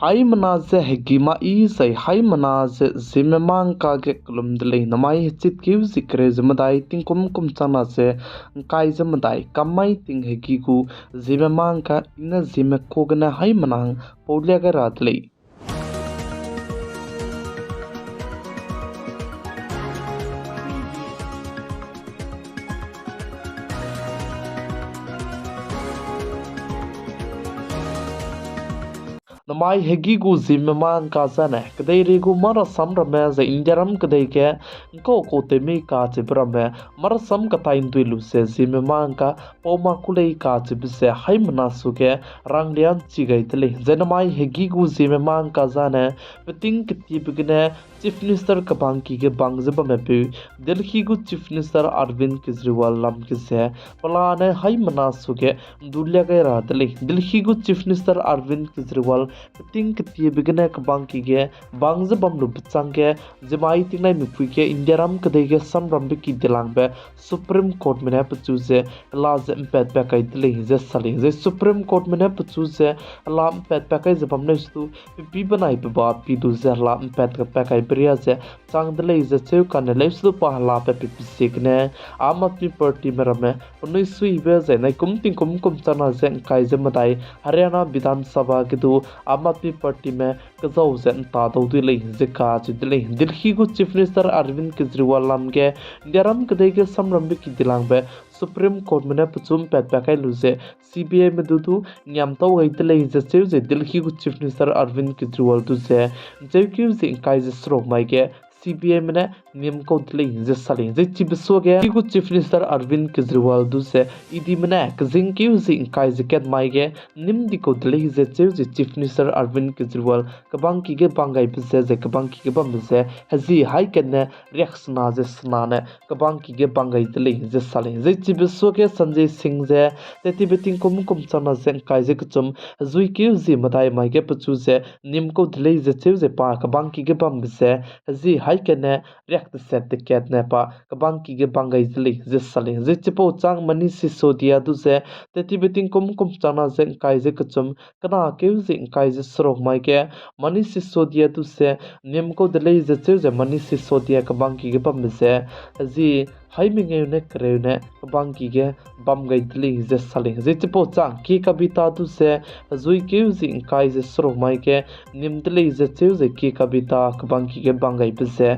hai manaze hegima isai hai manaze zimemang ka ge klum dlei namai chit kiu zikre zmadai tingkum kum chana se kai zmadai kamai ting hegi gu zimemang ka ina zime kogna hai manang polya ga ratlei namai hegi gu zimemang ka zane kadai re gu mara samrame za indiaram kadai ke ko temi ka chibrame mara sam ka tain duilu se zimemang ka poma kulei ka chibse hai manasu ke ranglian chigai tele zanamai hegi gu zimemang ka zane peting kiti bigne chief minister ka bangki ke bangzeba mepe delhi gu chief minister Arvind Kejriwal lam ke se plane hai manasu ke dulya ga ratele delhi gu chief minister Arvind Kejriwal ting kiti bigene ka bangki ge bangze bamlu bitsang ke jemai tingnai mipui ke indiaram kadai ge samram be ki dilang be supreme court mena puchu se la ze pet pe kai dile je sali je supreme court mena puchu se la pet pe kai je bamne stu pi banai pe ba pi du ze la pet ka pe kai bria je chang dile je cheu kan le stu pa la pe pi sikne am admi party merame unai sui be je nai kum chana je kai je madai haryana vidhan sabha ke du am आदमी party में कजाउ जन तादौ दिले जिका दिले दिल्ली को chief minister Arvind Kejriwal नाम के इंडियाराम कदे के समरंबे की दिलांग बे सुप्रीम कोर्ट में पुचुम पेट पैकाई लुजे सीबीआई में दुदु न्यामताउ गइतले जसेउ जे दिल्ली को चीफ मिनिस्टर अरविंद केजरीवाल दुजे जेक्यु जे काई जे स्रोक माई के सीबीआई में नियम को दिले जे साले जे चीफ सोगे को चीफ मिनिस्टर अरविंद केजरीवाल दुसे इदी मने कजिंग क्यु जे काई जे केट माई के निम दि को दिले जे चीफ मिनिस्टर अरविंद केजरीवाल कबांग की के बांगाई बसे जे कबांग की के बम बसे हजी हाई केने रिएक्शन जे स्नाने कबांग की के बांगाई दिले जे साले जे चीफ सोगे संजय सिंह जे तेति बेटिंग कुम चना जे काई जे कचम जुई क्यु जे मदाई माई के पचु जे निम को दिले जे पा कबांग की के बम बसे हजी हाई केने react set the cat nepa kabang ki ge bangai zli je sale je chipo chang mani si sodia du se teti beting kum chana je kai je kachum kana ke je kai je srok mai ke mani si sodia du se nem ko dele je je mani si sodia kabang ki ge pam se ji hai mi nge ne kre ne kabang ki ge bam gai dli je sale je chipo chang ki kabita du se zui ke je kai je srok mai ke nim dele je ki kabita kabang ki ge bangai bse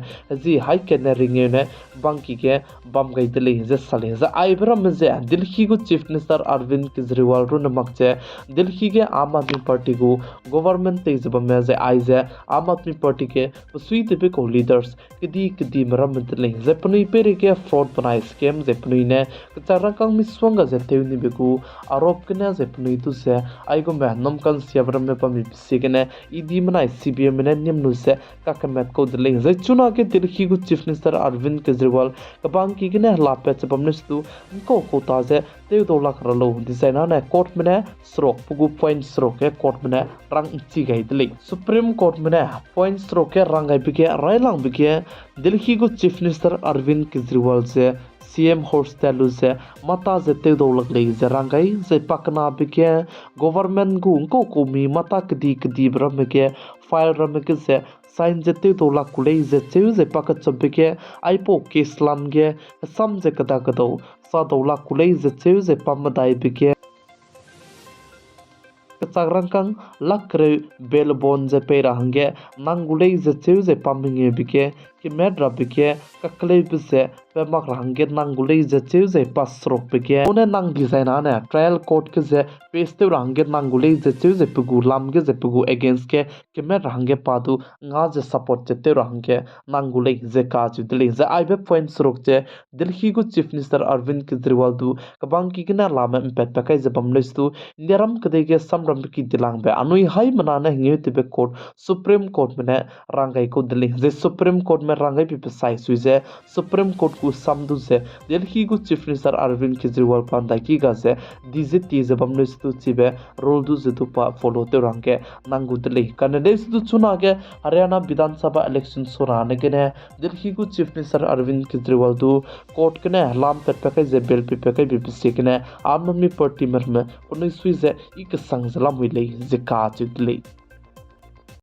ji hai ke ne ringe ne bangki ke bam gai dele je sale je aibram je Delhi को chief minister Arvind Kejriwal रो नमक जे दिल्ली के आम आदमी party को government ते जब में जे आई जे आम आदमी पार्टी के सुई दिबे को लीडर्स कदी मरम दले जे पनुई पेरे के फ्रॉड बनाई स्कैम जे पनुई ने चारा कंग मिसवंग जे तेवनी बेकु आरोप कने जे पनुई तु से आई गो में नमकन सियाब्रम में पमि सिकने इदी मनाई सीबीएम में नियम से काकमेत को दले जे चुना के दिल्ली को चीफ मिनिस्टर अरविंद केजरीवाल कबांग की कने लापे से पमनेस्तु को ताजे ते दोला करलो डिजाइनर ने कोर्ट में स्ट्रोक पुगु पॉइंट स्ट्रोक के कोर्ट में रंग ची गई दिल्ली सुप्रीम कोर्ट में पॉइंट स्ट्रोक के रंग आई बिके रायलांग बिके दिल्ली को चीफ मिनिस्टर अरविंद केजरीवाल से सीएम हॉस्टेल से माता जे ते दोलक ले जे रंगाई जे पकना बिके गवर्नमेंट को मी माता कदी ब्रम के फाइल रम के से साइन जते दोला कुले जे पक चबिके आइपो के इस्लाम गे सम जे कदा कदो सा दोला कुले जे पमदाई बिके चाग्रंकंग लक्रे बेलबोन जे पेरा हंगे नांगुले जे पमिंगे बिके कि मेड्रा बिके ककले बिसे पेमक रंगे नांगुले जे पासरोक बिके उन्हें नांग डिजाइन आने ट्रायल कोर्ट के जे पेस्ते रंगे नांगुले जे पुगु लामगे जे पुगु अगेंस्ट के कि मेड रंगे पादु nga जे सपोर्ट जते रंगे नांगुले जे काजु दिले जे आइबे पॉइंट सरोक जे दिल्ली को चीफ मिनिस्टर अरविंद केजरीवाल दु कबांग की गना लामे इम्पैक्ट पकाई जे बमलेस्तु निरम कदे के समरम की दिलांग बे अनुई हाई मनाने हिंगे तिबे कोर्ट सुप्रीम कोर्ट में रंगाई को दिले जे सुप्रीम कोर्ट में रंगाई पे साइज हुई जे सुप्रीम कोर्ट को समदु से दिल्ली को चीफ मिनिस्टर अरविंद केजरीवाल पांदा की गा से डीजे तीजे बमलेस्तु चिबे रोल दु जे दुपा फॉलो ते रंगे नांगु दिले कने दु चुना के हरियाणा विधानसभा इलेक्शन सोराने के ने दिल्ली को चीफ मिनिस्टर अरविंद केजरीवाल दु कोर्ट के ने लाम पे पके जे बेल पे पके भी के ने आम आदमी पार्टी में 19 जे इक संग जला मुले जे का चितले